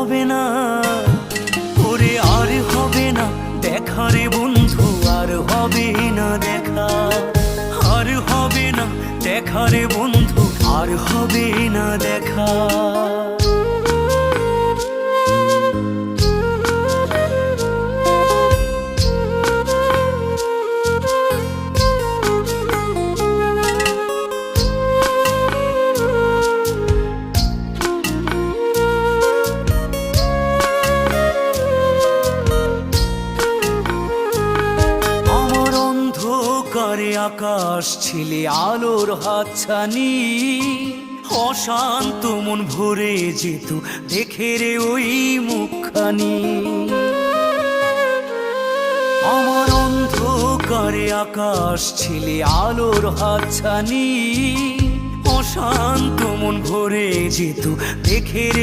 হবে না, ওরে আর হবে না দেখা রে বন্ধু, আর হবে না দেখা, আর হবে না দেখা রে বন্ধু, আর হবে না দেখা। করে আকাশ ছিলে আলোর হাতছানি, অশান্ত মন ভরে যেত দেখে রে ওই মুখখানি। আমার অন্ধকারে আকাশ ছিলে আলোর হাতছানি, অশান্ত মন ভরে যেত দেখে রে